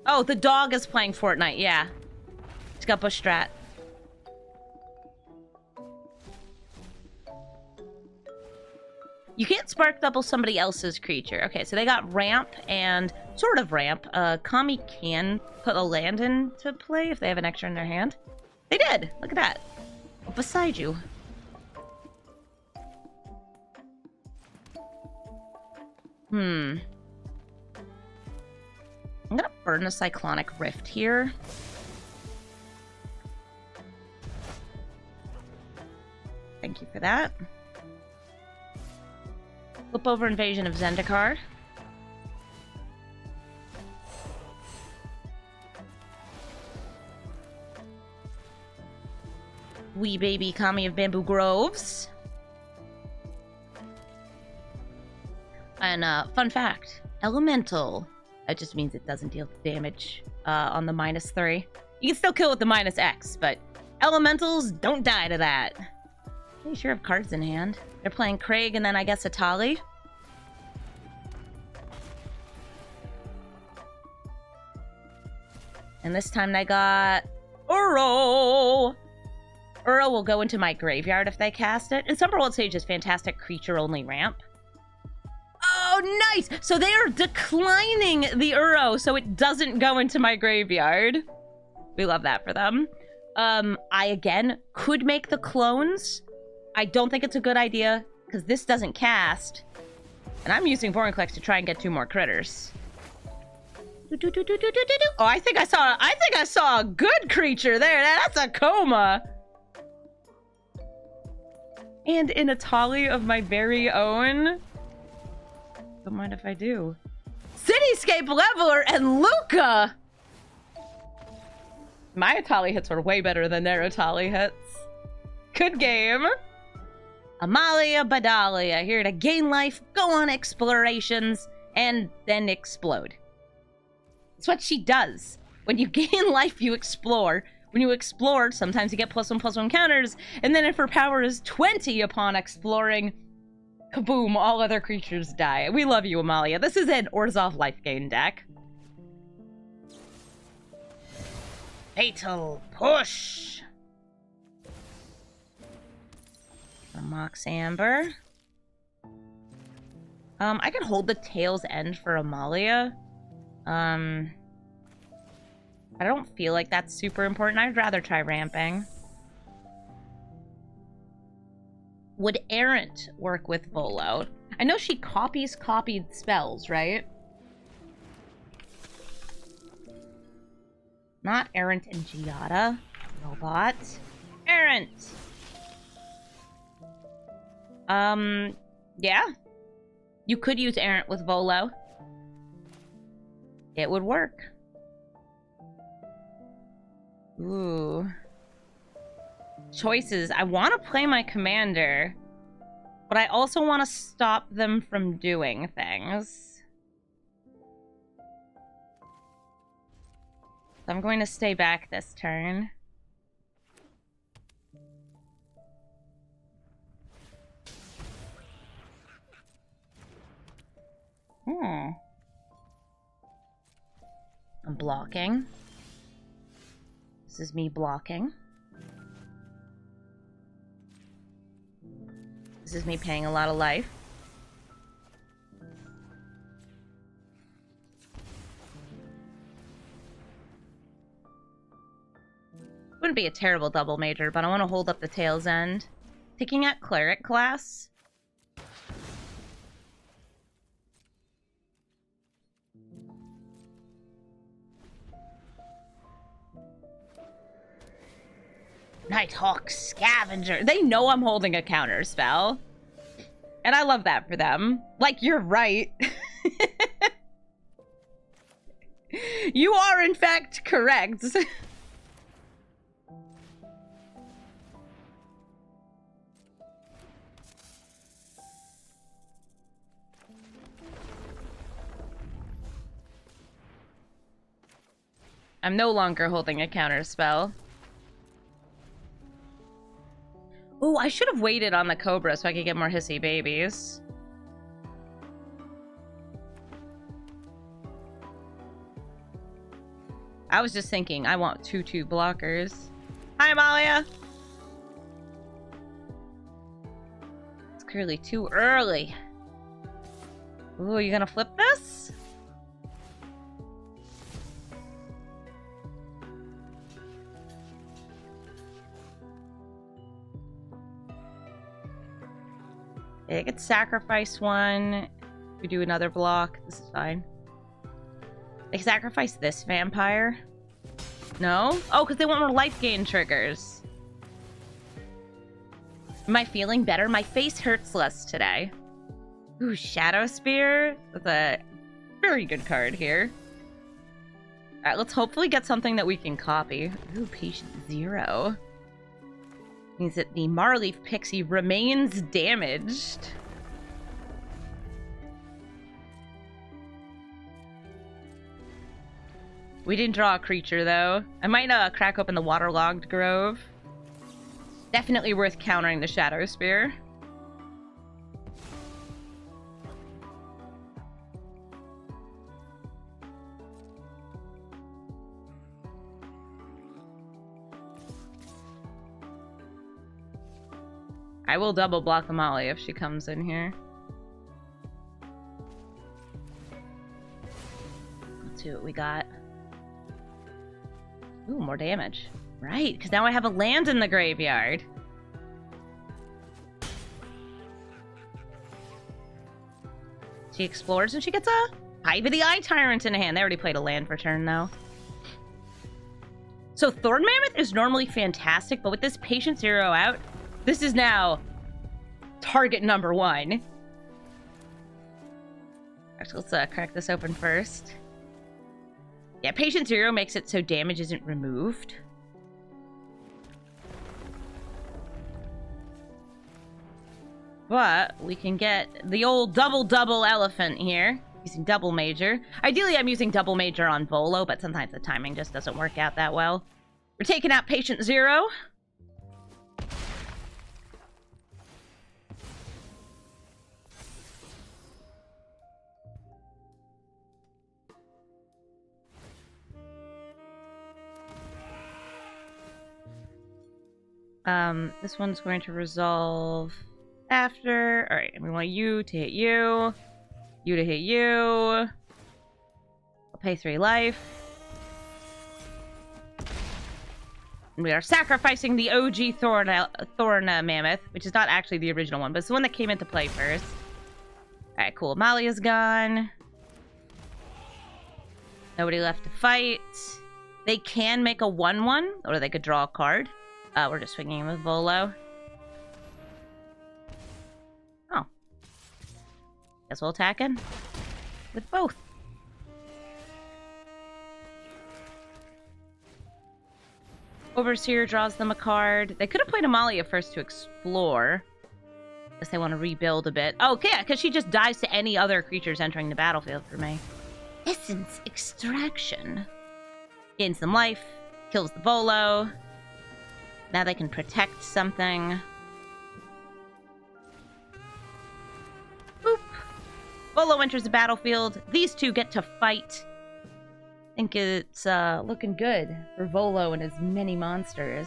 Oh, the dog is playing Fortnite, yeah. He's got bush strat. You can't spark double somebody else's creature. Okay, so they got ramp and sort of ramp. Kami can put a land into play if they have an extra in their hand. They did! Look at that. Oh, beside you. I'm gonna burn a Cyclonic Rift here. Thank you for that. Flip over Invasion of Zendikar. Wee baby Kami of Bamboo Groves. And fun fact, Elemental. That just means it doesn't deal damage on the -3. You can still kill with the -X, but Elementals don't die to that. They sure have cards in hand. They're playing Craig and then I guess Atali. And this time they got Uro. Uro will go into my graveyard if they cast it. And Summerworld Sage is fantastic creature-only ramp. Oh, nice! So they are declining the Uro so it doesn't go into my graveyard. We love that for them. I, again, could make the clones. I don't think it's a good idea, because this doesn't cast. And I'm using Vorinclex to try and get 2 more critters. Oh, I think I saw a good creature there. That's a coma. And an Atali of my very own. Don't mind if I do. Cityscape Leveler and Luca! My Atali hits were way better than their Atali hits. Good game. Amalia Badalia, here to gain life, go on explorations, and then explode. That's what she does. When you gain life, you explore. When you explore, sometimes you get +1/+1 counters, and then if her power is 20 upon exploring, kaboom, all other creatures die. We love you, Amalia. This is an Orzhov life gain deck. Fatal Push. A Mox Amber. I could hold the Tail's End for Amalia. I don't feel like that's super important. I'd rather try ramping. Would Errant work with Volo? I know she copies copied spells, right? Not Errant and Giada. Robot. Errant! Yeah. You could use Errant with Volo. It would work. Ooh. Choices. I want to play my commander, but I also want to stop them from doing things. So I'm going to stay back this turn. I'm blocking. This is me blocking. This is me paying a lot of life. Wouldn't be a terrible double major, but I want to hold up the tail's end. Picking at cleric class. Nighthawk Scavenger. They know I'm holding a counter spell. And I love that for them. Like, you're right. You are, in fact, correct. I'm no longer holding a counter spell. Oh, I should have waited on the Cobra so I could get more hissy babies. I was just thinking, I want 2/2 blockers. Hi, Amalia! It's clearly too early. Ooh, you gonna flip this? I could sacrifice one. We do another block. This is fine. I can sacrifice this vampire. No? Oh, because they want more life gain triggers. Am I feeling better? My face hurts less today. Ooh, Shadow Spear. That's a very good card here. Alright, let's hopefully get something that we can copy. Ooh, Patient Zero. Means that the Marleaf Pixie remains damaged. We didn't draw a creature, though. I might crack open the Waterlogged Grove. Definitely worth countering the Shadow Spear. I will double block Amalia if she comes in here. Let's see what we got. Ooh, more damage. Right, because now I have a land in the graveyard. She explores and she gets a Hive of the Eye Tyrant in hand. They already played a land for turn, though. So Thorn Mammoth is normally fantastic, but with this Patient Zero out, this is now target number 1. Actually, let's crack this open first. Yeah, Patient Zero makes it so damage isn't removed. But we can get the old double elephant here. Using double major. Ideally, I'm using double major on Volo, but sometimes the timing just doesn't work out that well. We're taking out Patient Zero. This one's going to resolve after. Alright, and we want you to hit you. You to hit you. I'll pay 3 life. And we are sacrificing the OG Thorn Mammoth, which is not actually the original one, but it's the one that came into play first. Alright, cool. Amalia's gone. Nobody left to fight. They can make a 1/1, or they could draw a card. We're just swinging with Volo. Oh. Guess we'll attack in with both. Overseer draws them a card. They could have played Amalia first to explore. Guess they want to rebuild a bit. Oh, yeah, because she just dies to any other creatures entering the battlefield for me. Essence Extraction. Gains them life. Kills the Volo. Now they can protect something. Boop. Volo enters the battlefield. These two get to fight. I think it's looking good for Volo and his many monsters.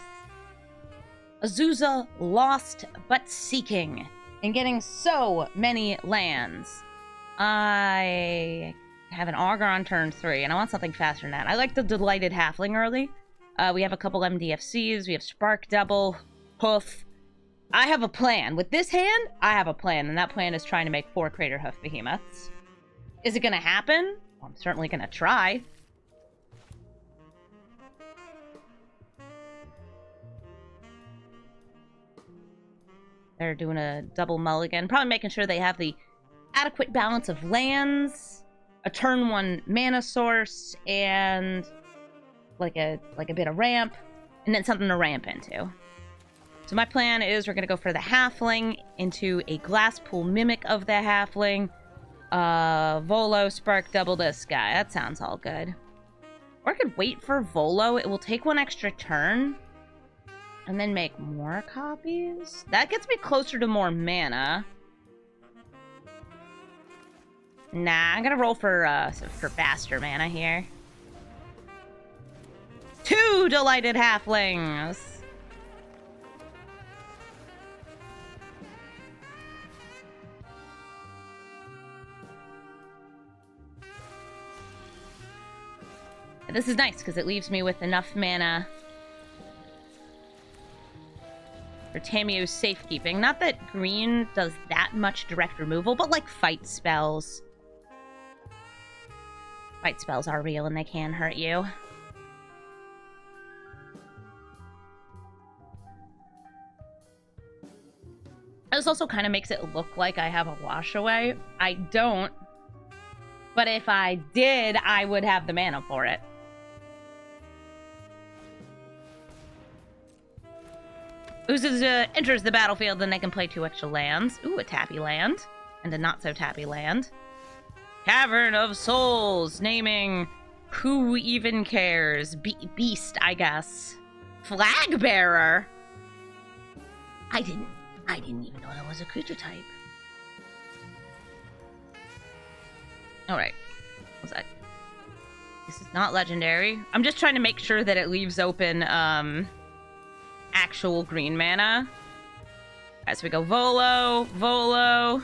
Azusa lost but seeking and getting so many lands. I have an Augur on turn 3, and I want something faster than that. I like the Delighted Halfling early. We have a couple MDFCs. We have Spark Double, Hoof. I have a plan. With this hand, I have a plan, and that plan is trying to make 4 Crater Hoof Behemoths. Is it going to happen? Well, I'm certainly going to try. They're doing a double mulligan. Probably making sure they have the adequate balance of lands, a turn 1 mana source, and like a bit of ramp, and then something to ramp into. So my plan is we're going to go for the Halfling into a Glasspool Mimic of the Halfling. Volo, Spark, double this guy. That sounds all good. Or I could wait for Volo. It will take 1 extra turn. And then make more copies? That gets me closer to more mana. Nah, I'm gonna roll for faster mana here. 2 Delighted Halflings! This is nice, because it leaves me with enough mana for Tamiyo's safekeeping. Not that green does that much direct removal, but like fight spells. Fight spells are real and they can hurt you. This also kind of makes it look like I have a wash away. I don't. But if I did, I would have the mana for it. Uzuzu enters the battlefield, then they can play 2 extra lands. Ooh, a tappy land. And a not-so-tappy land. Cavern of Souls, naming who even cares. Beast, I guess. Flag Bearer? I didn't even know that was a creature type. Alright. What's that? This is not legendary. I'm just trying to make sure that it leaves open, actual green mana. Alright, so we go Volo, Volo,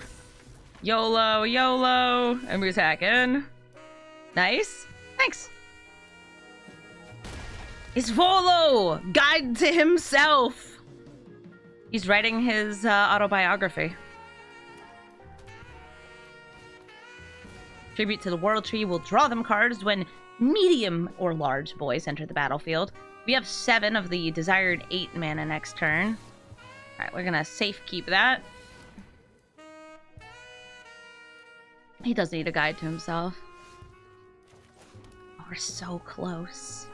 YOLO, YOLO, and we attack in. Nice. Thanks. It's Volo! Guide to himself! He's writing his autobiography. Tribute to the World Tree will draw them cards when medium or large boys enter the battlefield. We have 7 of the desired 8 mana next turn. Alright, we're gonna safe keep that. He does need a guide to himself. Oh, we're so close.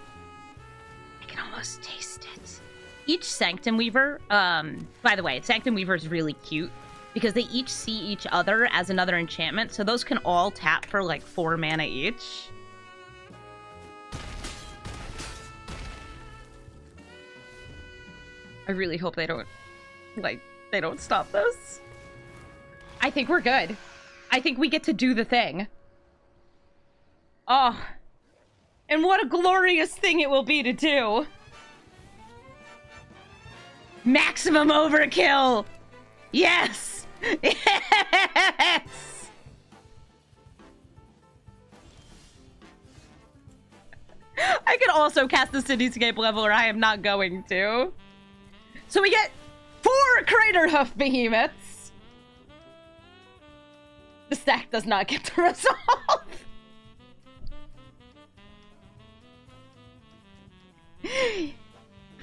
I can almost taste it. Each Sanctum Weaver, by the way, Sanctum Weaver is really cute because they each see each other as another enchantment, so those can all tap for like 4 mana each. I really hope they don't stop this. I think we're good. I think we get to do the thing. Oh. And what a glorious thing it will be to do. Maximum overkill! Yes! Yes! I could also cast the Cityscape Leveler. I am not going to. So we get 4 Crater Hoof Behemoths. The stack does not get to resolve.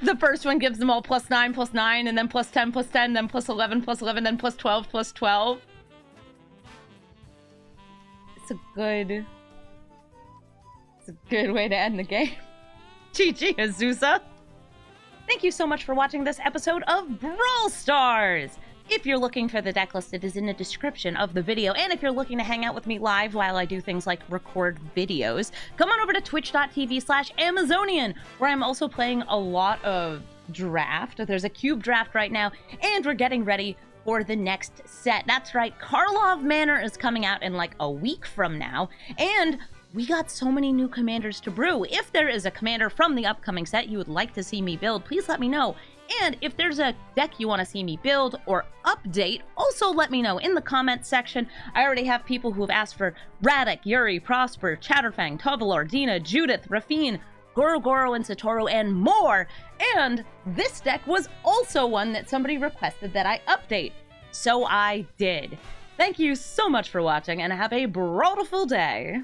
The first one gives them all +9, +9, and then +10, +10, then +11, +11, then +12, +12. It's a good way to end the game. GG, Azusa. Thank you so much for watching this episode of Brawl Stars! If you're looking for the deck list, it is in the description of the video, and if you're looking to hang out with me live while I do things like record videos, come on over to twitch.tv/Amazonian, where I'm also playing a lot of draft. There's a cube draft right now, and we're getting ready for the next set. That's right, Karlov Manor is coming out in like a week from now, and we got so many new commanders to brew. If there is a commander from the upcoming set you would like to see me build, please let me know. And if there's a deck you want to see me build or update, also let me know in the comments section. I already have people who have asked for Radek, Yuri, Prosper, Chatterfang, Tovalor, Dina, Judith, Rafine, Goro, and Satoru, and more. And this deck was also one that somebody requested that I update. So I did. Thank you so much for watching, and have a brawlful day.